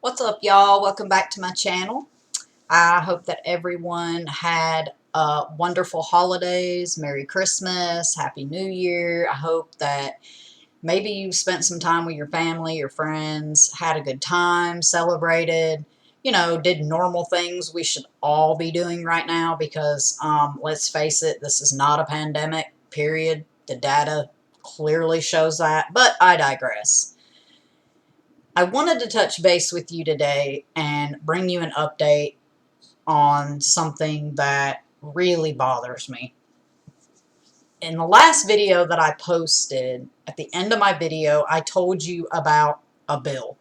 What's up, y'all? Welcome back to my channel. I hope that everyone had wonderful holidays, Merry Christmas, Happy New Year. I hope that maybe you spent some time with your family, your friends, had a good time, celebrated, did normal things we should all be doing right now because, let's face it, this is not a pandemic, period. The data clearly shows that, but I digress. I wanted to touch base with you today and bring you an update on something that really bothers me. In the last video that I posted, at the end of my video, I told you about a bill.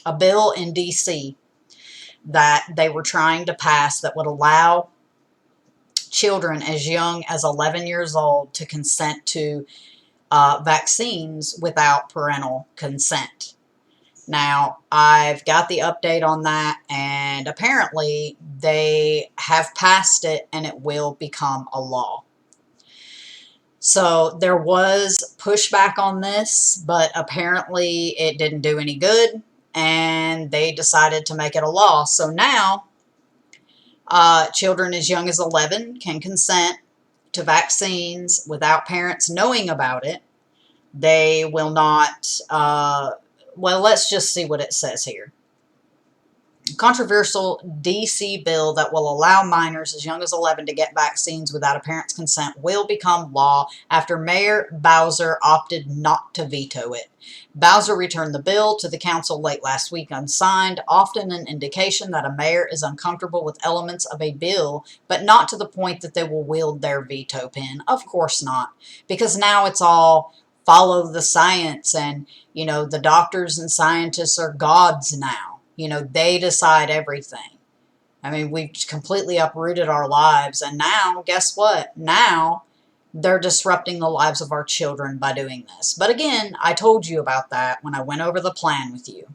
A bill in DC that they were trying to pass that would allow children as young as 11 years old to consent to vaccines without parental consent. Now, I've got the update on that, and apparently they have passed it and it will become a law. So there was pushback on this, but apparently it didn't do any good, and they decided to make it a law. So now, children as young as 11 can consent to vaccines without parents knowing about it. They will not... well, let's just see what it says here. Controversial DC bill that will allow minors as young as 11 to get vaccines without a parent's consent will become law after Mayor Bowser opted not to veto it. Bowser returned the bill to the council late last week unsigned, often an indication that a mayor is uncomfortable with elements of a bill, but not to the point that they will wield their veto pen. Of course not, because now it's all follow the science, and the doctors and scientists are gods now. They decide everything. I mean, we've completely uprooted our lives, and now, guess what? Now, they're disrupting the lives of our children by doing this. But again, I told you about that when I went over the plan with you.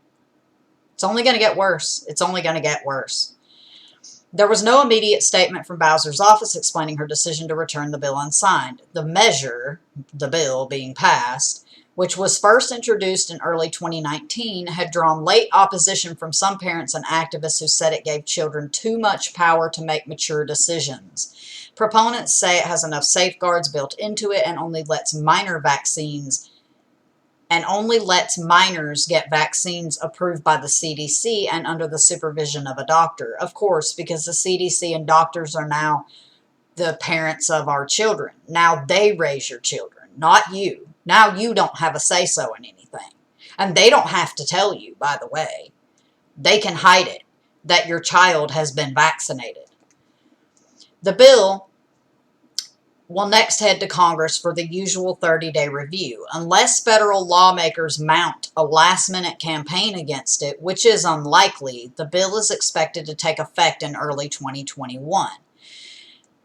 It's only going to get worse. It's only going to get worse. There was no immediate statement from Bowser's office explaining her decision to return the bill unsigned. The measure, the bill being passed, which was first introduced in early 2019, had drawn late opposition from some parents and activists who said it gave children too much power to make mature decisions. Proponents say it has enough safeguards built into it and only lets minors get vaccines approved by the CDC and under the supervision of a doctor. Of course, because the CDC and doctors are now the parents of our children. Now they raise your children, not you. Now you don't have a say-so in anything. And they don't have to tell you, by the way. They can hide it, that your child has been vaccinated. The bill will next head to Congress for the usual 30-day review. Unless federal lawmakers mount a last-minute campaign against it, which is unlikely, the bill is expected to take effect in early 2021.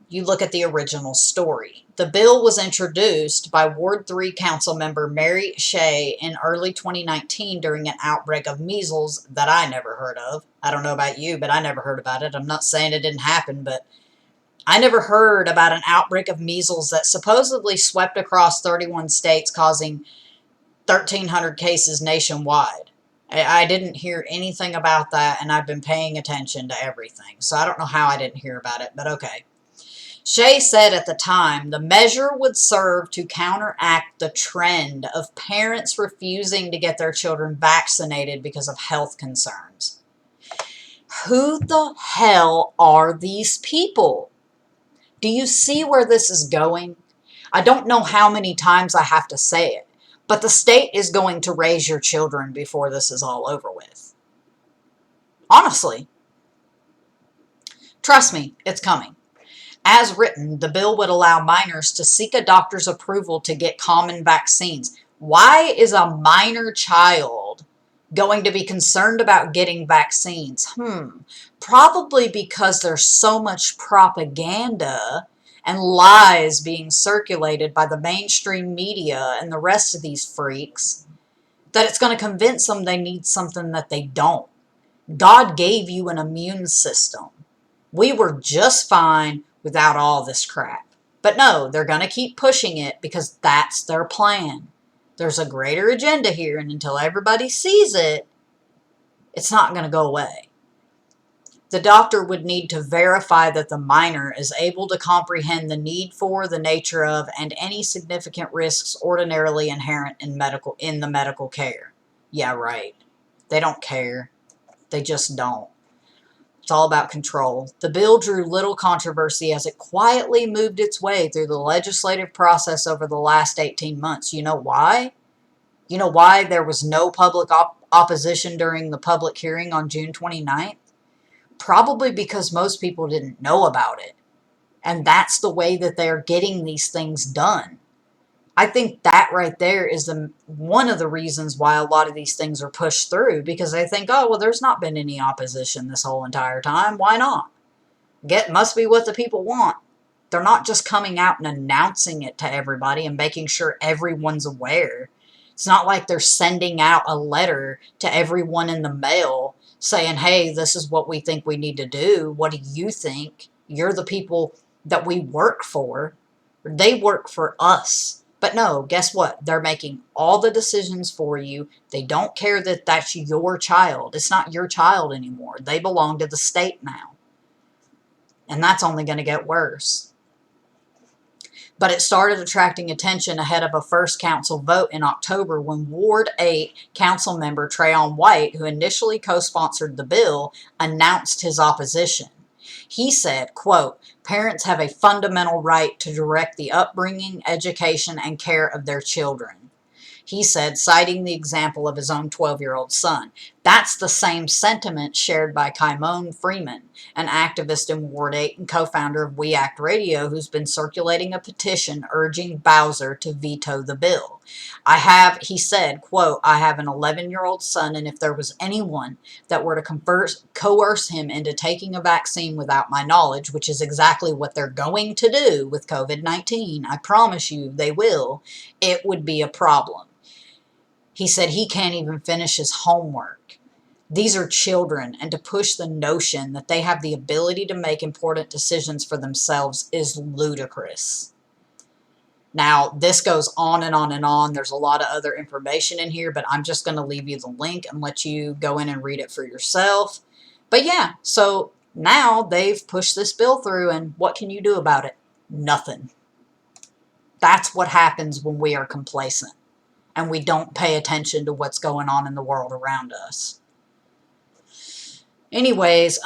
You look at the original story. The bill was introduced by Ward 3 council member Mary Shea in early 2019 during an outbreak of measles that I never heard of. I don't know about you, but I never heard about it. I'm not saying it didn't happen, but I never heard about an outbreak of measles that supposedly swept across 31 states, causing 1,300 cases nationwide. I didn't hear anything about that, and I've been paying attention to everything. So I don't know how I didn't hear about it, but okay. Shea said at the time, the measure would serve to counteract the trend of parents refusing to get their children vaccinated because of health concerns. Who the hell are these people? Do you see where this is going? I don't know how many times I have to say it, but the state is going to raise your children before this is all over with. Honestly. Trust me, it's coming. As written, the bill would allow minors to seek a doctor's approval to get common vaccines. Why is a minor child going to be concerned about getting vaccines? Probably because there's so much propaganda and lies being circulated by the mainstream media and the rest of these freaks that it's going to convince them they need something that they don't. God gave you an immune system. We were just fine without all this crap. But no, they're going to keep pushing it because that's their plan. There's a greater agenda here, and until everybody sees it, It's not going to go away. The doctor would need to verify that the minor is able to comprehend the need for, the nature of, and any significant risks ordinarily inherent in the medical care. Yeah, right. They don't care. They just don't. It's all about control. The bill drew little controversy as it quietly moved its way through the legislative process over the last 18 months. You know why? You know why there was no public opposition during the public hearing on June 29th? Probably because most people didn't know about it. And that's the way that they're getting these things done. I think that right there is one of the reasons why a lot of these things are pushed through, because they think, oh, well, there's not been any opposition this whole entire time. Why not? Must be what the people want. They're not just coming out and announcing it to everybody and making sure everyone's aware. It's not like they're sending out a letter to everyone in the mail saying, hey, this is what we think we need to do. What do you think? You're the people that we work for. They work for us. But no, guess what? They're making all the decisions for you. They don't care that that's your child. It's not your child anymore. They belong to the state now. And that's only going to get worse. But it started attracting attention ahead of a first council vote in October when Ward 8 council member Trayon White, who initially co-sponsored the bill, announced his opposition. He said, quote, parents have a fundamental right to direct the upbringing, education, and care of their children. He said, citing the example of his own 12-year-old son. That's the same sentiment shared by Kymone Freeman, an activist in Ward 8 and co-founder of We Act Radio, who's been circulating a petition urging Bowser to veto the bill. He said, quote, I have an 11-year-old son, and if there was anyone that were to coerce him into taking a vaccine without my knowledge, which is exactly what they're going to do with COVID-19, I promise you they will, it would be a problem. He said he can't even finish his homework. These are children, and to push the notion that they have the ability to make important decisions for themselves is ludicrous. Now, this goes on and on and on. There's a lot of other information in here, but I'm just going to leave you the link and let you go in and read it for yourself. But yeah, so now they've pushed this bill through, and what can you do about it? Nothing. That's what happens when we are complacent and we don't pay attention to what's going on in the world around us. Anyways,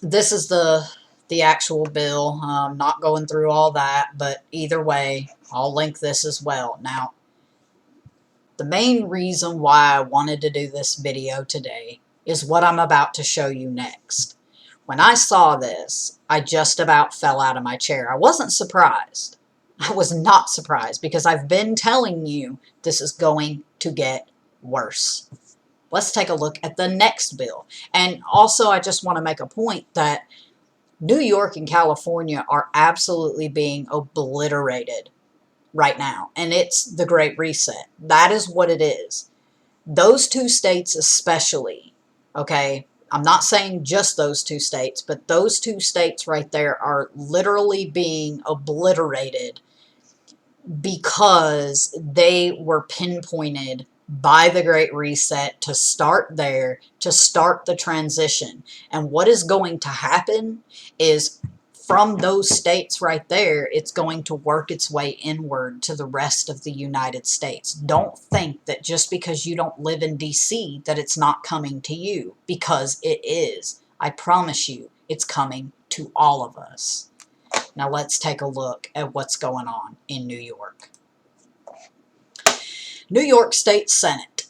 this is the actual bill. Not going through all that, but either way, I'll link this as well. Now, the main reason why I wanted to do this video today is what I'm about to show you next. When I saw this, I just about fell out of my chair. I wasn't surprised. I was not surprised because I've been telling you this is going to get worse. Let's take a look at the next bill. And also, I just want to make a point that New York and California are absolutely being obliterated right now. And it's the Great Reset. That is what it is. Those two states especially, okay? I'm not saying just those two states, but those two states right there are literally being obliterated because they were pinpointed by the Great Reset to start there, to start the transition. And what is going to happen is from those states right there, it's going to work its way inward to the rest of the United States. Don't think that just because you don't live in DC that it's not coming to you, because it is. I promise you, it's coming to all of us. Now let's take a look at what's going on in New York. New York State Senate.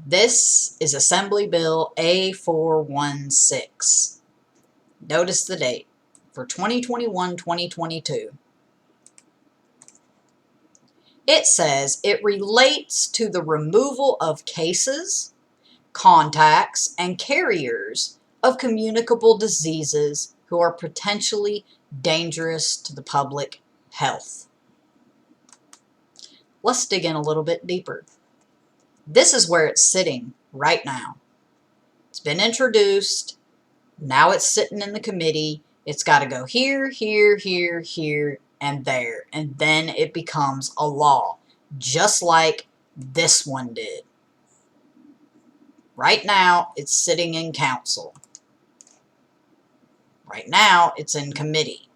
This is Assembly Bill A416. Notice the date for 2021-2022. It says it relates to the removal of cases, contacts, and carriers of communicable diseases who are potentially dangerous to the public health. Let's dig in a little bit deeper. This is where it's sitting right now. It's been introduced. Now it's sitting in the committee. It's got to go here, here, here, here, and there. And then it becomes a law, just like this one did. Right now, it's sitting in council. Right now, it's in committee.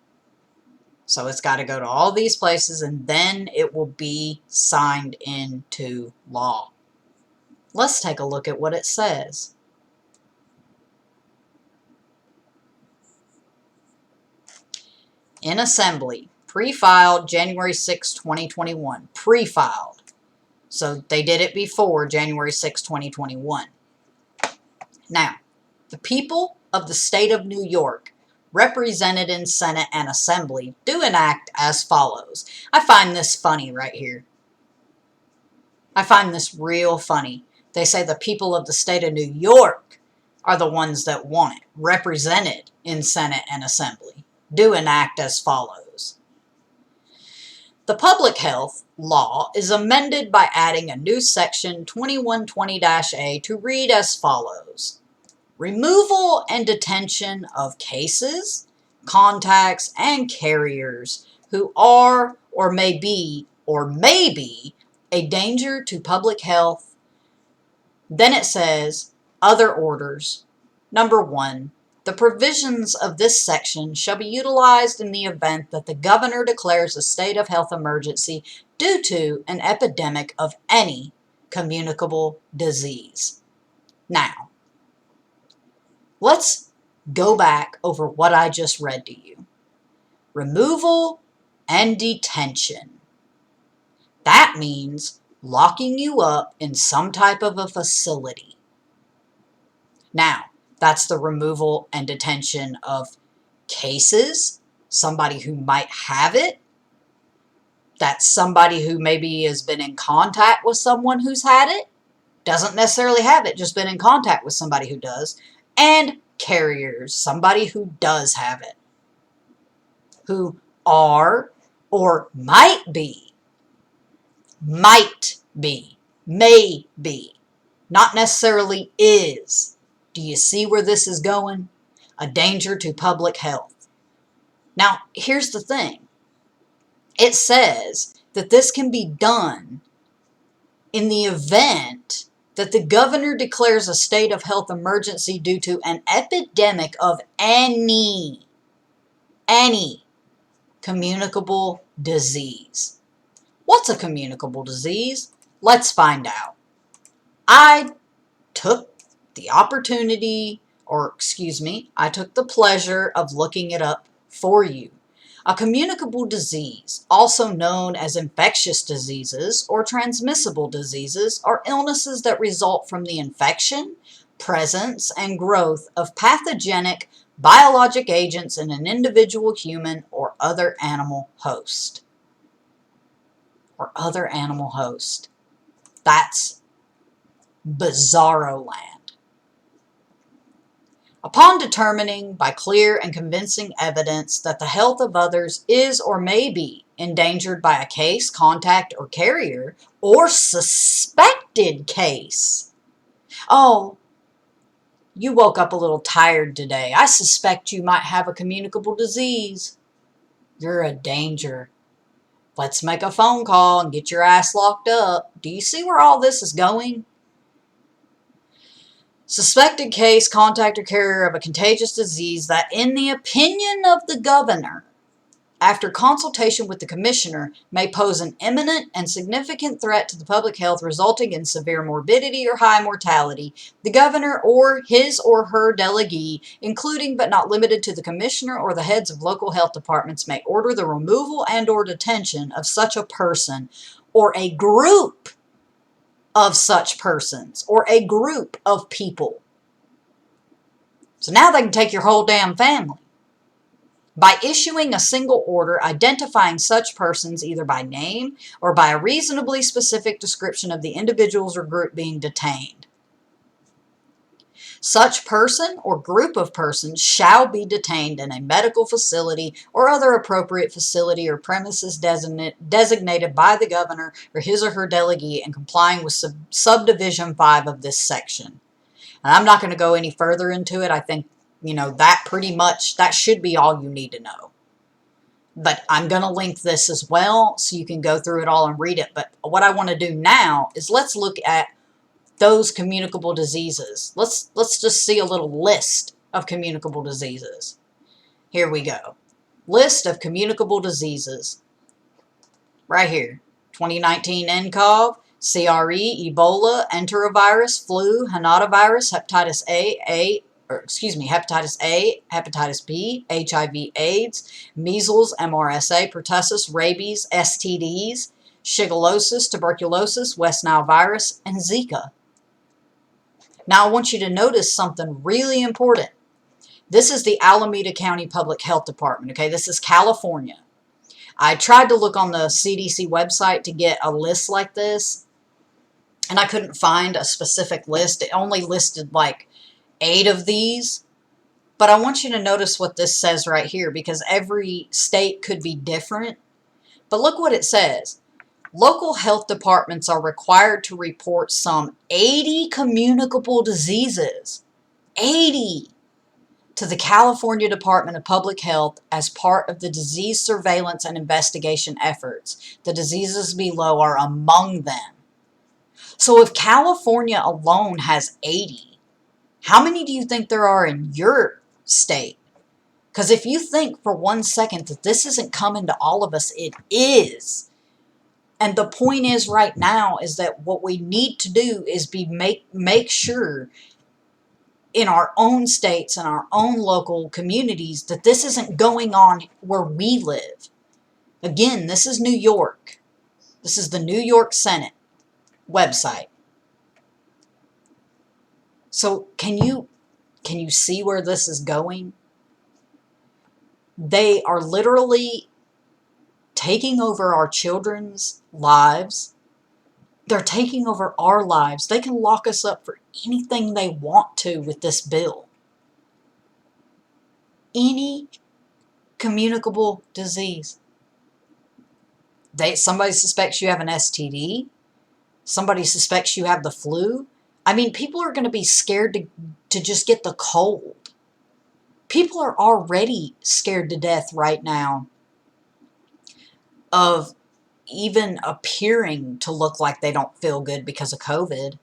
So it's got to go to all these places, and then it will be signed into law. Let's take a look at what it says. In Assembly, pre-filed January 6, 2021. Pre-filed. So they did it before January 6, 2021. Now, the people of the state of New York, represented in Senate and Assembly, do enact as follows. I find this funny right here. I find this real funny. They say the people of the state of New York are the ones that want it, represented in Senate and Assembly, do enact as follows. The public health law is amended by adding a new section 2120-A to read as follows. Removal and detention of cases, contacts, and carriers who are or may be a danger to public health. Then it says, other orders. Number 1. The provisions of this section shall be utilized in the event that the governor declares a state of health emergency due to an epidemic of any communicable disease. Now, let's go back over what I just read to you. Removal and detention. That means locking you up in some type of a facility. Now, that's the removal and detention of cases, somebody who might have it. That's somebody who maybe has been in contact with someone who's had it. Doesn't necessarily have it, just been in contact with somebody who does. And carriers, somebody who does have it. Who are or might be, may be, not necessarily is. Do you see where this is going? A danger to public health. Now, here's the thing. It says that this can be done in the event that the governor declares a state of health emergency due to an epidemic of any communicable disease. What's a communicable disease? Let's find out. I took the opportunity, I took the pleasure of looking it up for you. A communicable disease, also known as infectious diseases or transmissible diseases, are illnesses that result from the infection, presence, and growth of pathogenic biologic agents in an individual human or other animal host. That's bizarro land. Upon determining by clear and convincing evidence that the health of others is or may be endangered by a case, contact, or carrier, or suspected case. Oh, you woke up a little tired today. I suspect you might have a communicable disease. You're a danger. Let's make a phone call and get your ass locked up. Do you see where all this is going? Suspected case, contact, or carrier of a contagious disease that, in the opinion of the governor, after consultation with the commissioner, may pose an imminent and significant threat to the public health resulting in severe morbidity or high mortality, the governor or his or her delegee, including but not limited to the commissioner or the heads of local health departments, may order the removal and or detention of such a person or a group of such persons or a group of people. So now they can take your whole damn family. By issuing a single order identifying such persons either by name or by a reasonably specific description of the individuals or group being detained. Such person or group of persons shall be detained in a medical facility or other appropriate facility or premises designated by the governor or his or her delegee in complying with subdivision 5 of this section. And I'm not going to go any further into it. I think, that should be all you need to know. But I'm going to link this as well so you can go through it all and read it. But what I want to do now is let's look at those communicable diseases. Let's just see a little list of communicable diseases. Here we go. List of communicable diseases. Right here. 2019 nCoV, CRE, Ebola, enterovirus, flu, hantavirus, hepatitis A, hepatitis B, HIV/AIDS, measles, MRSA, pertussis, rabies, STDs, shigellosis, tuberculosis, West Nile virus, and Zika. Now I want you to notice something really important. This is the Alameda County Public Health Department, okay? This is California. I tried to look on the CDC website to get a list like this, and I couldn't find a specific list. It only listed like 8 of these. But I want you to notice what this says right here, because every state could be different. But look what it says. Local health departments are required to report some 80 communicable diseases. 80! To the California Department of Public Health as part of the disease surveillance and investigation efforts. The diseases below are among them. So if California alone has 80, how many do you think there are in your state? Because if you think for 1 second that this isn't coming to all of us, it is. And the point is right now is that what we need to do is make sure in our own states and our own local communities that this isn't going on where we live. Again, this is New York. This is the New York Senate website. So can you see where this is going? They are literally taking over our children's lives. They're taking over our lives. They can lock us up for anything they want to with this bill. Any communicable disease. Somebody suspects you have an STD. Somebody suspects you have the flu. I mean, people are going to be scared to just get the cold. People are already scared to death right now of even appearing to look like they don't feel good because of COVID.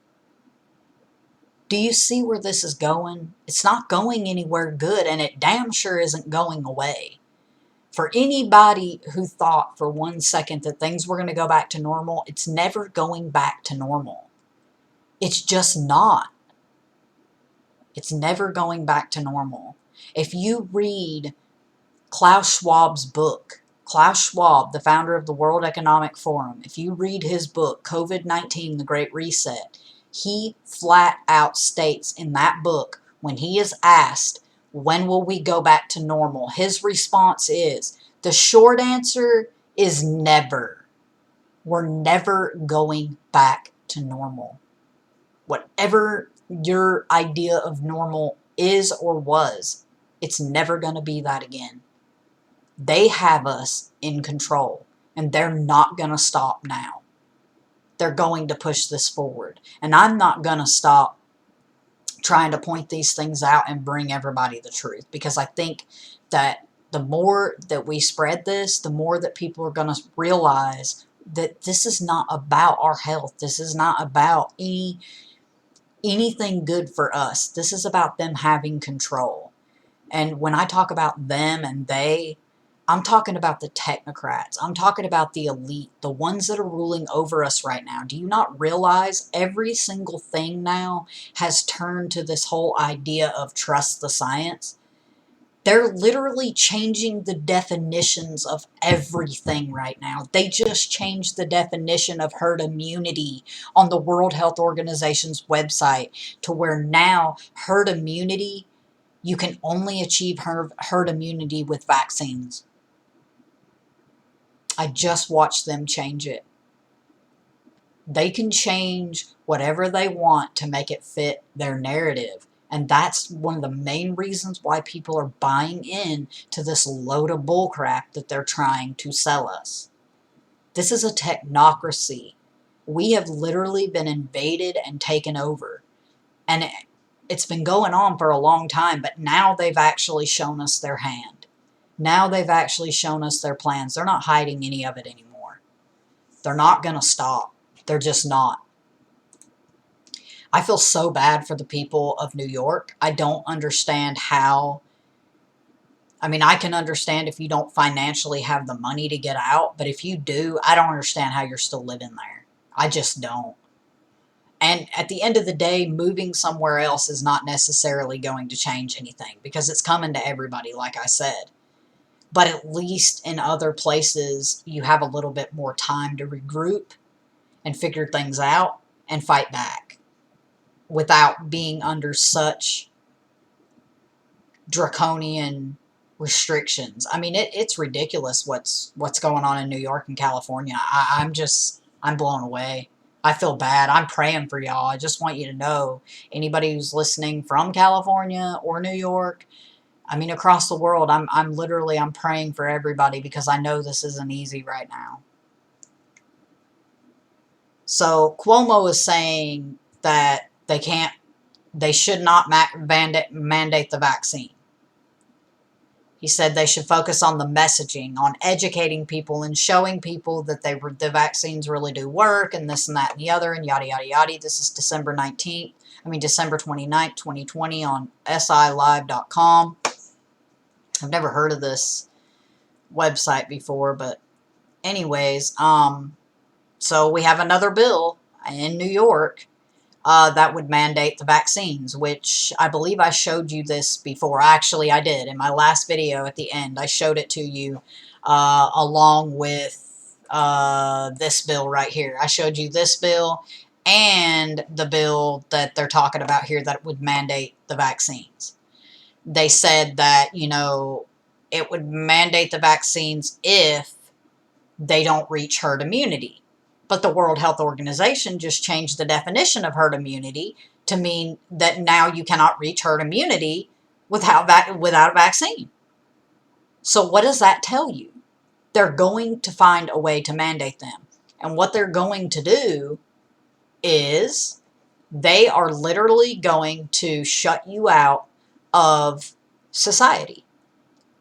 Do you see where this is going? It's not going anywhere good, and it damn sure isn't going away. For anybody who thought for 1 second that things were going to go back to normal, it's never going back to normal. It's just not. It's never going back to normal. If you read Klaus Schwab's book, Klaus Schwab, the founder of the World Economic Forum, if you read his book, COVID-19, The Great Reset, he flat out states in that book, when he is asked, when will we go back to normal? His response is, the short answer is never. We're never going back to normal. Whatever your idea of normal is or was, it's never going to be that again. They have us in control, and they're not going to stop now. They're going to push this forward. And I'm not going to stop trying to point these things out and bring everybody the truth, because I think that the more that we spread this, the more that people are going to realize that this is not about our health. This is not about anything good for us. This is about them having control. And when I talk about them and they, I'm talking about the technocrats. I'm talking about the elite, the ones that are ruling over us right now. Do you not realize every single thing now has turned to this whole idea of trust the science? They're literally changing the definitions of everything right now. They just changed the definition of herd immunity on the World Health Organization's website to where now herd immunity, you can only achieve herd immunity with vaccines. I just watched them change it. They can change whatever they want to make it fit their narrative. And that's one of the main reasons why people are buying in to this load of bullcrap that they're trying to sell us. This is a technocracy. We have literally been invaded and taken over. And it's been going on for a long time, but now they've actually shown us their hand. Now they've actually shown us their plans. They're not hiding any of it anymore. They're not going to stop. They're just not. I feel so bad for the people of New York. I don't understand how. I mean, I can understand if you don't financially have the money to get out, but if you do, I don't understand how you're still living there. I just don't. And at the end of the day, moving somewhere else is not necessarily going to change anything because it's coming to everybody, like I said. But at least in other places, you have a little bit more time to regroup and figure things out and fight back without being under such draconian restrictions. I mean, it's ridiculous what's going on in New York and California. I'm blown away. I feel bad. I'm praying for y'all. I just want you to know, anybody who's listening from California or New York, I mean, across the world, I'm literally, I'm praying for everybody because I know this isn't easy right now. So Cuomo is saying that they should not mandate the vaccine. He said they should focus on the messaging, on educating people and showing people that the vaccines really do work and this and that and the other and yada, yada, yada. This is December 29th, 2020 on silive.com. I've never heard of this website before, but anyways, so we have another bill in New York that would mandate the vaccines, which I believe I showed you this before. Actually, I did. In my last video at the end, I showed it to you along with this bill right here. I showed you this bill and the bill that they're talking about here that would mandate the vaccines. They said that, you know, it would mandate the vaccines if they don't reach herd immunity. But the World Health Organization just changed the definition of herd immunity to mean that now you cannot reach herd immunity without a vaccine. So what does that tell you? They're going to find a way to mandate them. And what they're going to do is they are literally going to shut you out of society.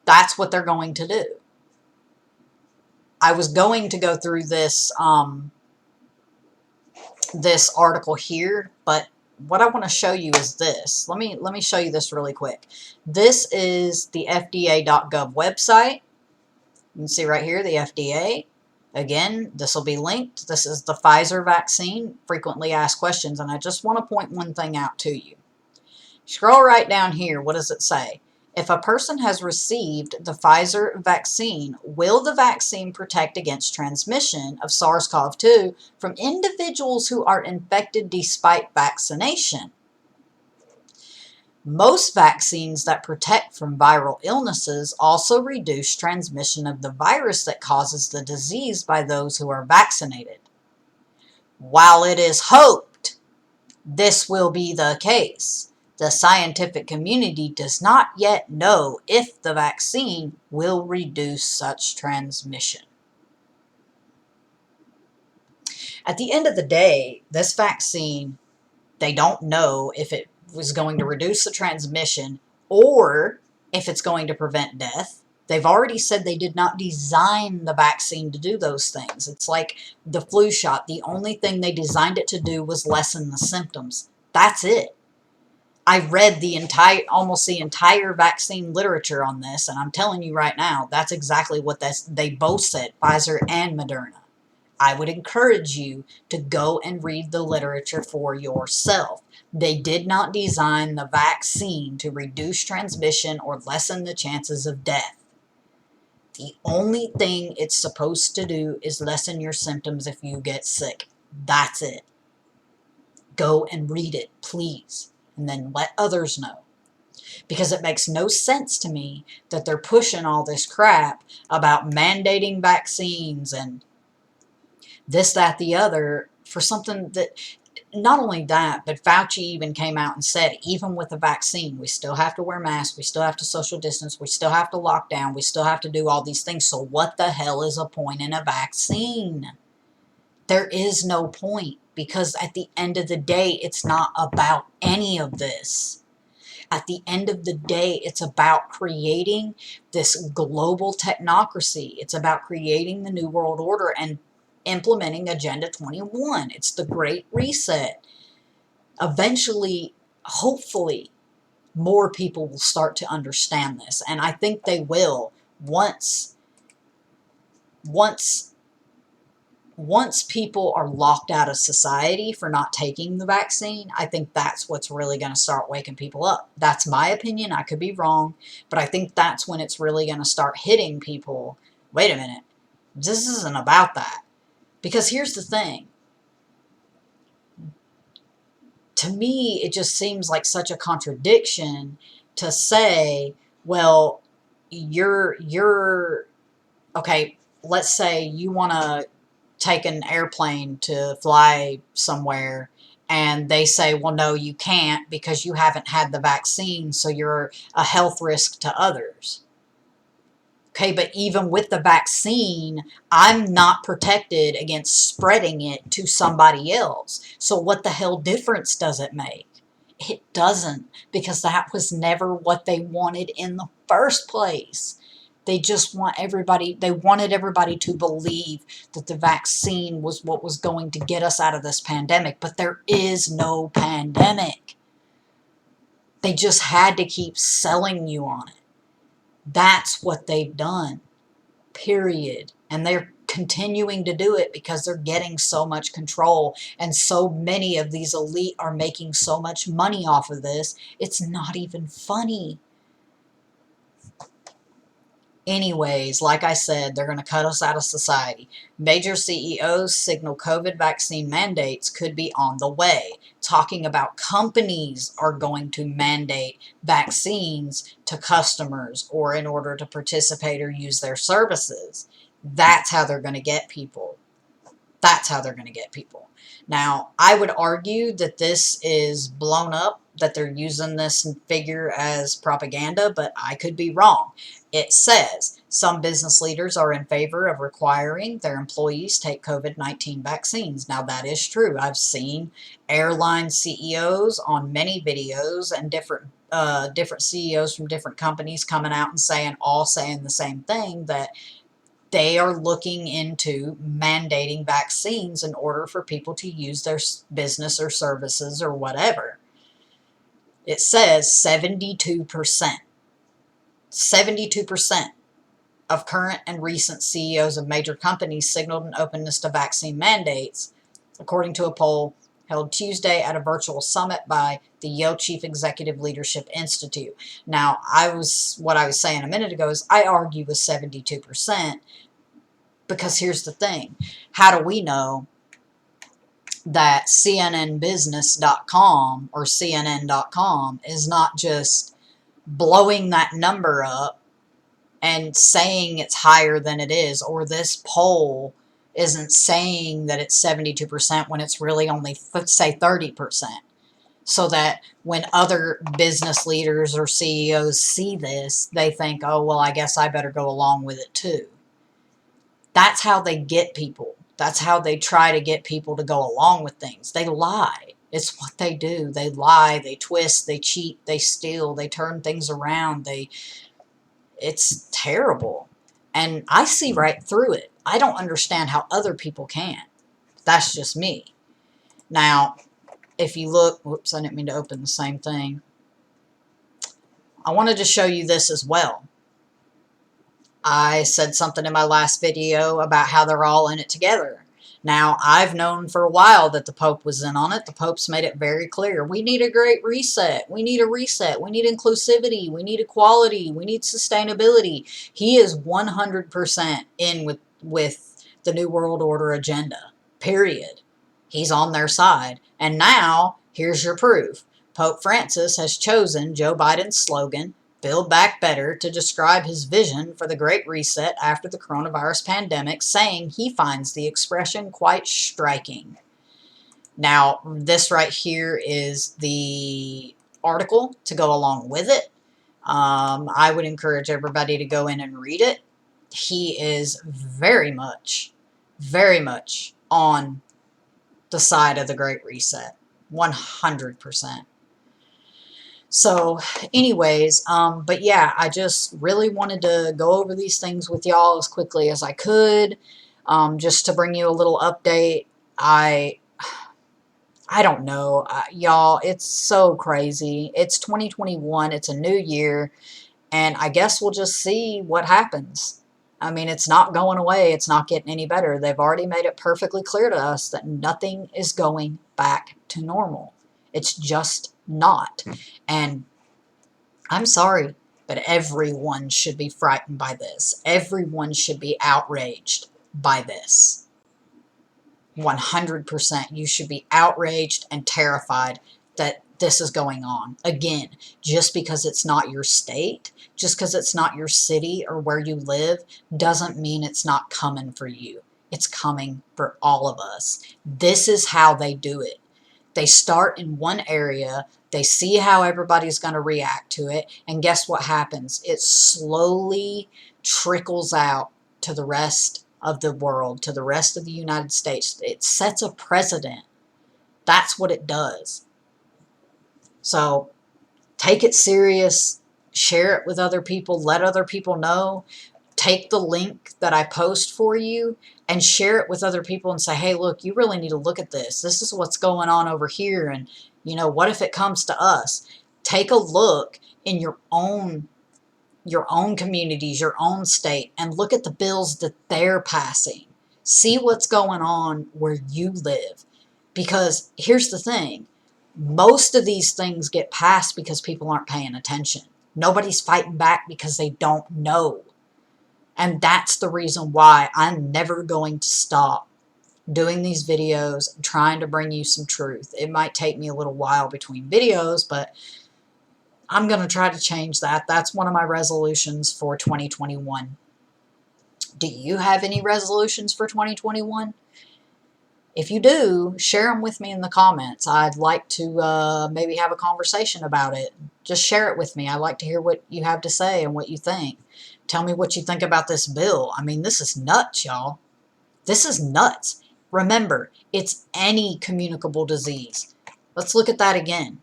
That's what they're going to do. I was going to go through this this article here, but what I want to show you is this. Let me show you this really quick. This is the FDA.gov website. You can see right here the FDA. Again, this will be linked. This is the Pfizer vaccine, frequently asked questions, and I just want to point one thing out to you. Scroll right down here. What does it say? If a person has received the Pfizer vaccine, will the vaccine protect against transmission of SARS-CoV-2 from individuals who are infected despite vaccination? Most vaccines that protect from viral illnesses also reduce transmission of the virus that causes the disease by those who are vaccinated. While it is hoped this will be the case, the scientific community does not yet know if the vaccine will reduce such transmission. At the end of the day, this vaccine, they don't know if it was going to reduce the transmission or if it's going to prevent death. They've already said they did not design the vaccine to do those things. It's like the flu shot. The only thing they designed it to do was lessen the symptoms. That's it. I read almost the entire vaccine literature on this, and I'm telling you right now, that's exactly what they both said, Pfizer and Moderna. I would encourage you to go and read the literature for yourself. They did not design the vaccine to reduce transmission or lessen the chances of death. The only thing it's supposed to do is lessen your symptoms if you get sick. That's it. Go and read it, please. And then let others know. Because it makes no sense to me that they're pushing all this crap about mandating vaccines and this, that, the other for something that, not only that, but Fauci even came out and said, even with the vaccine, we still have to wear masks, we still have to social distance, we still have to lock down, we still have to do all these things. So what the hell is a point in a vaccine? There is no point, because at the end of the day, it's not about any of this. At the end of the day, it's about creating this global technocracy. It's about creating the New World Order and implementing Agenda 21. It's the Great Reset. eventually, hopefully, more people will start to understand this. And I think they will once people are locked out of society for not taking the vaccine. I think that's what's really going to start waking people up. That's my opinion. I could be wrong, but I think that's when it's really going to start hitting people. Wait a minute. This isn't about that. Because here's the thing. To me, it just seems like such a contradiction to say, well, you're okay, let's say you want to take an airplane to fly somewhere, and they say, well, no, you can't because you haven't had the vaccine, so you're a health risk to others. Okay, but even with the vaccine, I'm not protected against spreading it to somebody else. So what the hell difference does it make? It doesn't, because that was never what they wanted in the first place. They just wanted everybody to believe that the vaccine was what was going to get us out of this pandemic. But there is no pandemic. They just had to keep selling you on it. That's what they've done. Period. And they're continuing to do it because they're getting so much control, and so many of these elite are making so much money off of this. It's not even funny. Anyways, like I said, they're going to cut us out of society. Major CEOs signal COVID vaccine mandates could be on the way, talking about companies are going to mandate vaccines to customers or in order to participate or use their services. That's how they're going to get people. That's how they're going to get people. Now, I would argue that this is blown up, that they're using this figure as propaganda, but I could be wrong. It says some business leaders are in favor of requiring their employees take COVID-19 vaccines. Now, that is true. I've seen airline CEOs on many videos and different CEOs from different companies coming out and saying the same thing, that they are looking into mandating vaccines in order for people to use their business or services or whatever. It says 72%. 72% of current and recent CEOs of major companies signaled an openness to vaccine mandates, according to a poll held Tuesday at a virtual summit by the Yale Chief Executive Leadership Institute. Now, what I was saying a minute ago is I argue with 72%, because here's the thing. How do we know that CNNbusiness.com or CNN.com is not just blowing that number up and saying it's higher than it is, or this poll isn't saying that it's 72% when it's really only, say, 30%? So that when other business leaders or CEOs see this, they think, oh, well, I guess I better go along with it too. That's how they get people. That's how they try to get people to go along with things. They lie. It's what they do. They lie, they twist, they cheat, they steal, they turn things around. It's terrible. And I see right through it. I don't understand how other people can. That's just me. Now, if you look, whoops, I didn't mean to open the same thing. I wanted to show you this as well. I said something in my last video about how they're all in it together. Now, I've known for a while that the Pope was in on it. The Pope's made it very clear. We need a great reset. We need a reset. We need inclusivity. We need equality. We need sustainability. He is 100% in with the New World Order agenda, period. He's on their side. And now, here's your proof. Pope Francis has chosen Joe Biden's slogan, "Build Back Better," to describe his vision for the Great Reset after the coronavirus pandemic, saying he finds the expression quite striking. Now, this right here is the article to go along with it. I would encourage everybody to go in and read it. He is very much on the side of the Great Reset. 100%. So anyways, but yeah, I just really wanted to go over these things with y'all as quickly as I could, just to bring you a little update. I I don't know. Y'all, it's so crazy. It's 2021. It's a new year. And I guess we'll just see what happens. I mean, it's not going away. It's not getting any better. They've already made it perfectly clear to us that nothing is going back to normal. It's just not. And I'm sorry, but everyone should be frightened by this. Everyone should be outraged by this. 100%. You should be outraged and terrified that this is going on. Again, just because it's not your state, just because it's not your city or where you live, doesn't mean it's not coming for you. It's coming for all of us. This is how they do it. They start in one area, they see how everybody's going to react to it, and guess what happens? It slowly trickles out to the rest of the world, to the rest of the United States. It sets a precedent. That's what it does. So take it serious, share it with other people, let other people know. Take the link that I post for you and share it with other people and say, hey, look, you really need to look at this. This is what's going on over here. And, you know, what if it comes to us? Take a look in your own communities, your own state, and look at the bills that they're passing. See what's going on where you live. Because here's the thing. Most of these things get passed because people aren't paying attention. Nobody's fighting back because they don't know. And that's the reason why I'm never going to stop doing these videos, trying to bring you some truth. It might take me a little while between videos, but I'm going to try to change that. That's one of my resolutions for 2021. Do you have any resolutions for 2021? If you do, share them with me in the comments. I'd like to maybe have a conversation about it. Just share it with me. I like to hear what you have to say and what you think. Tell me what you think about this bill. I mean, this is nuts, y'all. This is nuts. Remember, it's any communicable disease. Let's look at that again.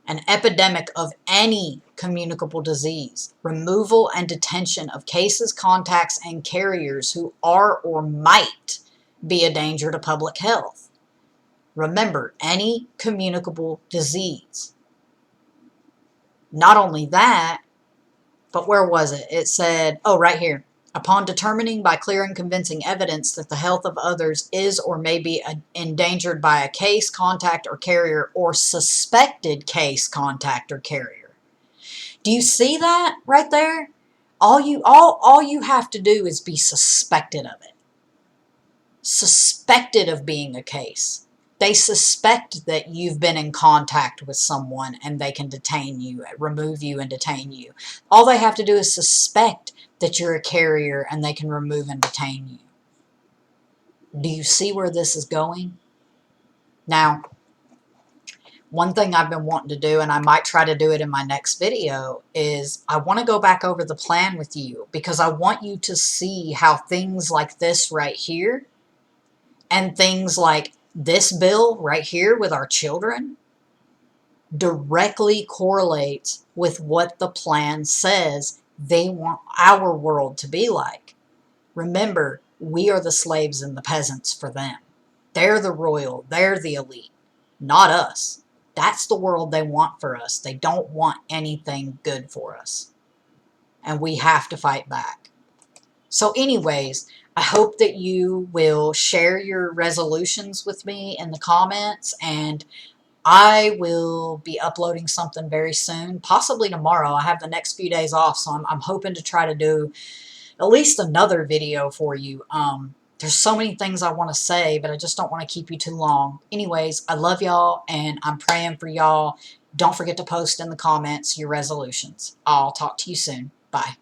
An epidemic of any communicable disease. Removal and detention of cases, contacts, and carriers who are or might be a danger to public health. Remember, any communicable disease. Not only that, but where was it? It said, oh, right here. Upon determining by clear and convincing evidence that the health of others is or may be endangered by a case, contact, or carrier, or suspected case, contact, or carrier. Do you see that right there? All you have to do is be suspected of it. Suspected of being a case. They suspect that you've been in contact with someone and they can detain you, remove you and detain you. All they have to do is suspect that you're a carrier and they can remove and detain you. Do you see where this is going? Now, one thing I've been wanting to do, and I might try to do it in my next video, is I want to go back over the plan with you because I want you to see how things like this right here and things like this bill right here with our children directly correlates with what the plan says they want our world to be like. Remember, we are the slaves and the peasants for them. They're the royal, they're the elite, not us. That's the world they want for us. They don't want anything good for us. And we have to fight back. So anyways, I hope that you will share your resolutions with me in the comments, and I will be uploading something very soon, possibly tomorrow. I have the next few days off, so I'm hoping to try to do at least another video for you. There's so many things I want to say, but I just don't want to keep you too long. Anyways, I love y'all, and I'm praying for y'all. Don't forget to post in the comments your resolutions. I'll talk to you soon. Bye.